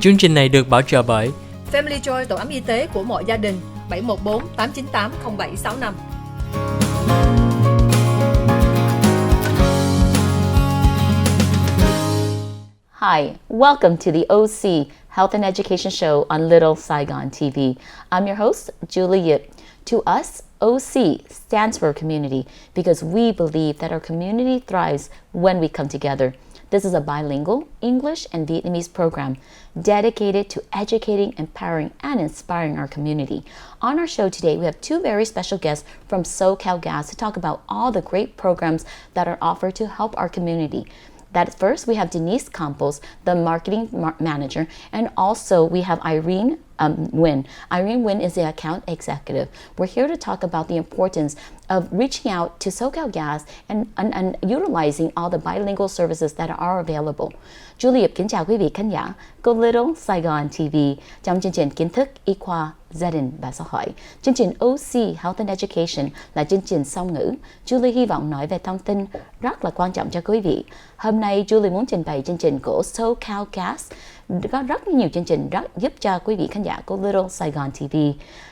Chương trình này được bảo trợ bởi Family Joy, tổ ấm y tế của mọi gia đình, 714 898 0765. Hi, welcome to the OC Health and Education Show on Little Saigon TV. I'm your host, Julie Yip. To us, OC stands for community because we believe that our community thrives when we come together. This is a bilingual English and Vietnamese program dedicated to educating, empowering, and inspiring our community. On our show today, we have two very special guests from SOCAL Gas to talk about all the great programs that are offered to help our community. That first, we have Denise Campos, the marketing manager, and also we have Irene Nguyen. Irene Nguyen is the account executive. We're here to talk about the importance of reaching out to SOCAL Gas and utilizing all the bilingual services that are available. Julie kính chào quý vị khán giả của Little Saigon TV trong chương trình kiến thức y khoa gia đình và xã hội. Chương trình OC Health and Education là chương trình song ngữ. Julie hy vọng nói về thông tin rất là quan trọng cho quý vị. Hôm nay Julie muốn trình bày chương trình của SOCAL Gas. Có rất nhiều chương trình giúp cho quý vị khán giả của Little Saigon TV.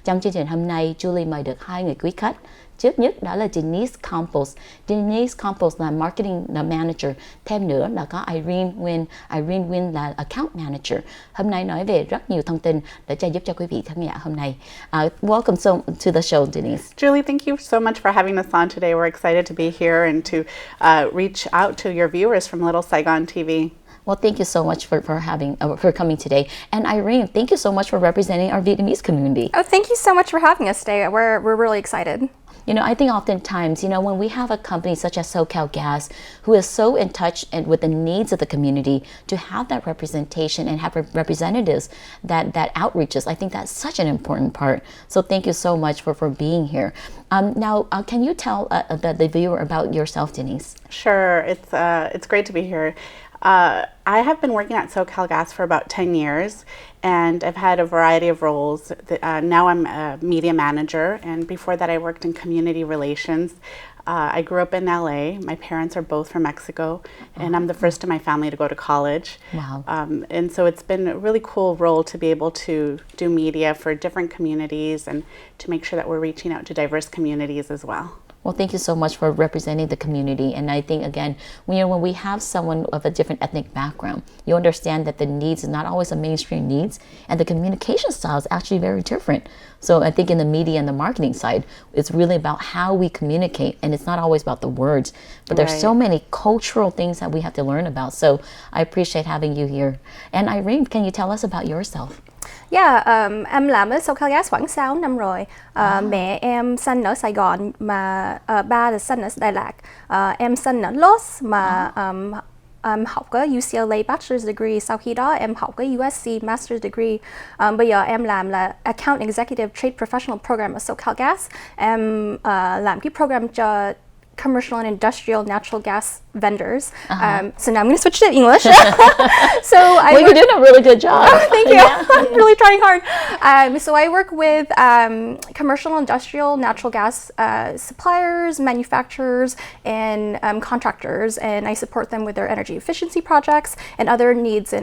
Trong chương trình hôm nay, Julie mời được hai người quý khách. Trước nhất đó là Denise Campos. Denise Campos là marketing manager. Thêm nữa là có Irene Nguyen. Irene Nguyen là account manager. Hôm nay nói về rất nhiều thông tin để giúp cho quý vị khán giả hôm nay. Welcome to the show, Denise. Julie, thank you so much for having us on today. We're excited to be here and to reach out to your viewers from Little Saigon TV. Well, thank you so much for coming today. And Irene, thank you so much for representing our Vietnamese community. Oh, thank you so much for having us today. We're really excited. You know, I think oftentimes, when we have a company such as SOCAL Gas, who is so in touch with the needs of the community, to have that representation and have representatives that outreaches, I think that's such an important part. So thank you so much for being here. Now, can you tell the viewer about yourself, Denise? Sure, it's great to be here. I have been working at SOCAL Gas for about 10 years, and I've had a variety of roles. Now I'm a media manager, and before that I worked in community relations. I grew up in LA. My parents are both from Mexico, and I'm the first in my family to go to college. Wow. And so it's been a really cool role to be able to do media for different communities and to make sure that we're reaching out to diverse communities as well. Well, thank you so much for representing the community. And I think, again, when we have someone of a different ethnic background, you understand that the needs is not always the mainstream needs, and the communication style is actually very different. So I think in the media and the marketing side, it's really about how we communicate, and it's not always about the words. But there's so many cultural things that we have to learn about. So I appreciate having you here. And Irene, can you tell us about yourself? Yeah, em làm ở SOCAL Gas khoảng 6 năm rồi. Mẹ em sinh ở Sài Gòn mà ba là sinh ở Đà Lạt. Em sinh ở Los mà em học ở UCLA Bachelor's Degree. Sau khi đó em học ở USC Master's Degree. Bây giờ em làm là Account Executive Trade Professional Program ở SOCAL Gas. Em làm cái program cho commercial and industrial natural gas vendors. So now I'm going to switch to English. You're doing a really good job. Oh, thank you. Yeah. I'm really trying hard. So I work with commercial and industrial natural gas suppliers, manufacturers, and contractors, and I support them with their energy efficiency projects and other needs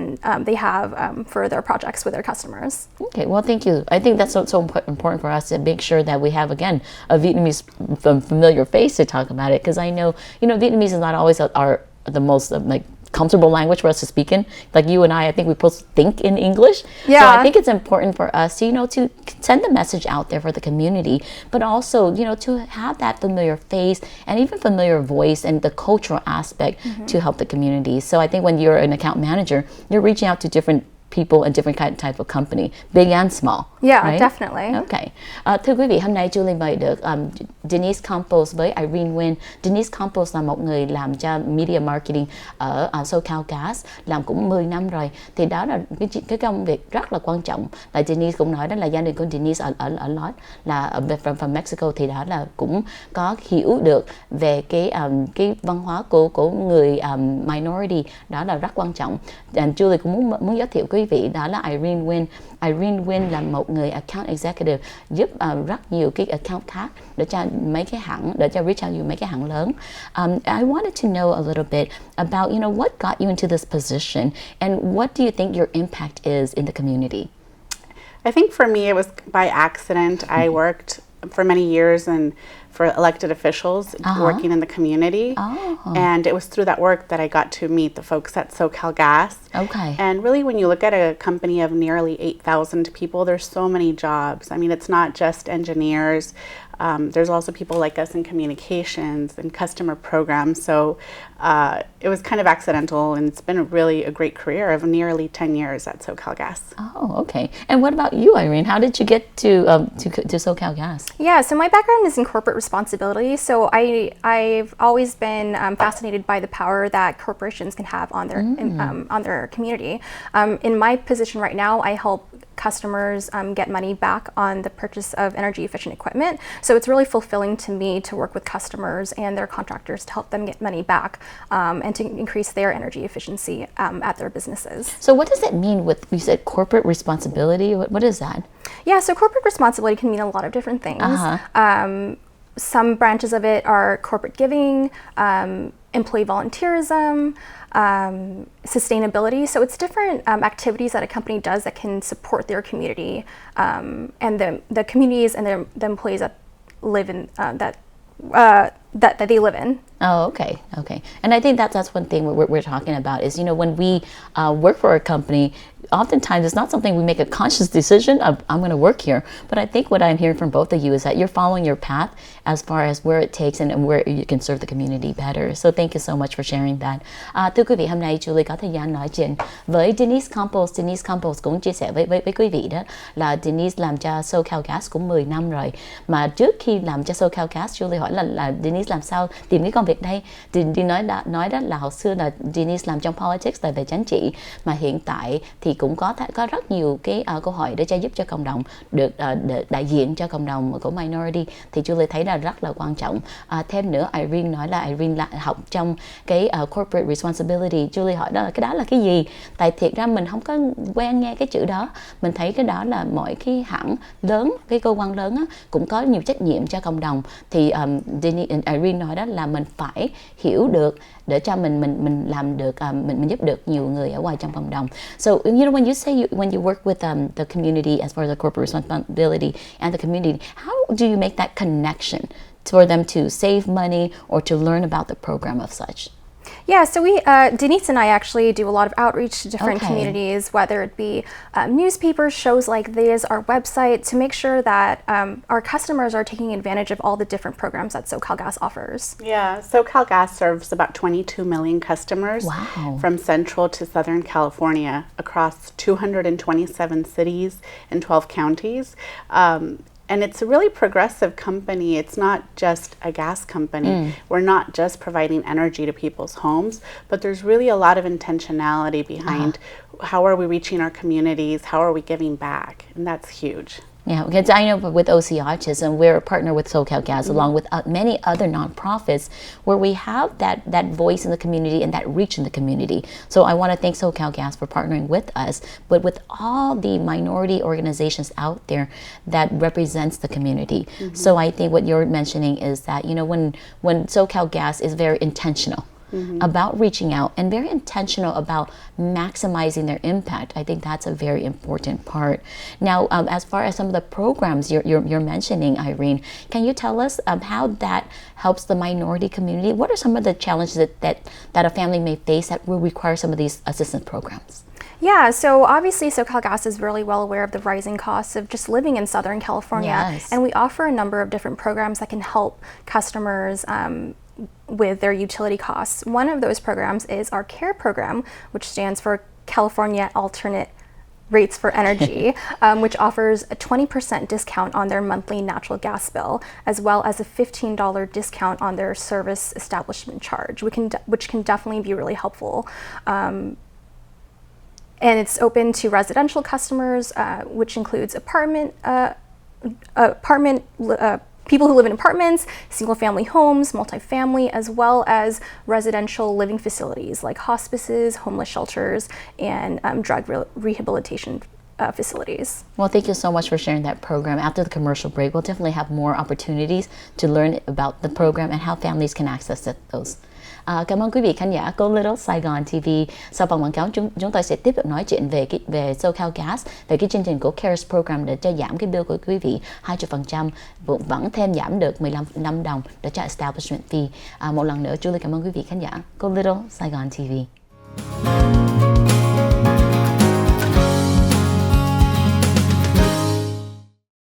they have for their projects with their customers. Okay, well, thank you. I think that's so important for us to make sure that we have, again, a Vietnamese familiar face to talk about it, because I know, Vietnamese is not always the most comfortable language for us to speak in. Like you and I think we both think in English. Yeah. So I think it's important for us to, to send the message out there for the community, but also, to have that familiar face and even familiar voice and the cultural aspect to help the community. So I think when you're an account manager, you're reaching out to different people and different type of company, big and small. Yeah, right? Definitely. Okay. Thưa quý vị, hôm nay Julie mời được Denise Campos với Irene Nguyen. Denise Campos là một người làm cho media marketing ở SOCAL Gas, làm cũng 10 năm rồi. Thì đó là cái công việc rất là quan trọng. Là Denise cũng nói đó là gia đình của Denise ở Los là ở from Mexico, thì đó là cũng có hiểu được về cái văn hóa của người minority, đó là rất quan trọng. And Julie cũng muốn giới thiệu quý quý vị, đó là Irene Win. Irene Win là một người account executive giúp rất nhiều cái account khác để cho mấy cái hãng, để cho reach out mấy cái hãng lớn. I wanted to know a little bit about, what got you into this position and what do you think your impact is in the community? I think for me it was by accident. I worked for many years and for elected officials working in the community. And it was through that work that I got to meet the folks at SOCAL Gas. Okay. And really when you look at a company of nearly 8,000 people, there's so many jobs. I mean, it's not just engineers. There's also people like us in communications and customer programs. So it was kind of accidental, and it's been really a great career of nearly 10 years at SOCAL Gas. Oh, okay. And what about you, Irene? How did you get to SOCAL Gas? Yeah, so my background is in corporate responsibility. So I've always been fascinated by the power that corporations can have on their community. In my position right now, I help customers get money back on the purchase of energy efficient equipment. So it's really fulfilling to me to work with customers and their contractors to help them get money back and to increase their energy efficiency at their businesses. So what does that mean with, you said corporate responsibility? What is that? Yeah, so corporate responsibility can mean a lot of different things. Some branches of it are corporate giving, employee volunteerism, sustainability. So it's different activities that a company does that can support their community and the communities and the employees that live in that they live in. Oh, okay. And I think that's one thing we're talking about is, when we work for a company, oftentimes it's not something we make a conscious decision of, I'm going to work here. But I think what I'm hearing from both of you is that you're following your path as far as where it takes and where you can serve the community better. So thank you so much for sharing that. Thưa quý vị, hôm nay Julie có thời gian nói chuyện với Denise Campos. Denise Campos cũng chia sẻ với quý vị đó là Denise làm cho SOCAL Gas cũng 10 năm rồi. Mà trước khi làm cho SOCAL Gas, Julie hỏi là Denise làm sao tìm cái công việc đây. Thì nói đó là hồi xưa là Denise làm trong politics là về chính trị, mà hiện tại thì cũng có rất nhiều cái câu hỏi để giúp cho cộng đồng được đại diện cho cộng đồng của minority, thì Julie thấy là rất là quan trọng. Thêm nữa, Irene nói là Irene là học trong cái corporate responsibility. Julie hỏi cái đó là cái gì? Tại thiệt ra mình không có quen nghe cái chữ đó. Mình thấy cái đó là mỗi cái hãng lớn, cái cơ quan lớn á, cũng có nhiều trách nhiệm cho cộng đồng. Thì Irene nói đó là mình phải hiểu được để cho mình làm được, mình giúp được nhiều người ở ngoài trong cộng đồng. So when you say when you work with the community as far as the corporate responsibility and the community, how do you make that connection for them to save money or to learn about the program of such? Yeah, so Denise and I actually do a lot of outreach to different communities, whether it be newspapers, shows like this, our website, to make sure that our customers are taking advantage of all the different programs that SOCAL Gas offers. Yeah, SOCAL Gas serves about 22 million customers from Central to Southern California across 227 cities and 12 counties. And it's a really progressive company. It's not just a gas company. We're not just providing energy to people's homes, but there's really a lot of intentionality behind how are we reaching our communities, how are we giving back, and that's huge. Yeah, because I know with OC Autism, we're a partner with SOCAL Gas along with many other nonprofits where we have that voice in the community and that reach in the community. So I want to thank SOCAL Gas for partnering with us, but with all the minority organizations out there that represents the community. So I think what you're mentioning is that, when SOCAL Gas is very intentional about reaching out and very intentional about maximizing their impact. I think that's a very important part. Now, as far as some of the programs you're mentioning, Irene, can you tell us how that helps the minority community? What are some of the challenges that a family may face that will require some of these assistance programs? Yeah, so obviously SOCAL Gas is really well aware of the rising costs of just living in Southern California. And we offer a number of different programs that can help customers with their utility costs. One of those programs is our CARE program, which stands for California Alternate Rates for Energy, which offers a 20% discount on their monthly natural gas bill, as well as a $15 discount on their service establishment charge, which can definitely be really helpful. And it's open to residential customers, which includes apartment people who live in apartments, single-family homes, multifamily, as well as residential living facilities like hospices, homeless shelters, and drug rehabilitation facilities. Well, thank you so much for sharing that program. After the commercial break, we'll definitely have more opportunities to learn about the program and how families can access those. Cảm ơn quý vị khán giả của Little Saigon TV. Sau phần quảng cáo, chúng tôi sẽ tiếp tục nói chuyện về SOCAL Gas, về cái chương trình của CARES Program để cho giảm cái bill của quý vị 20%, vẫn thêm giảm được 15 đồng để cho establishment fee. Một lần nữa, Julie cảm ơn quý vị khán giả của Little Saigon TV.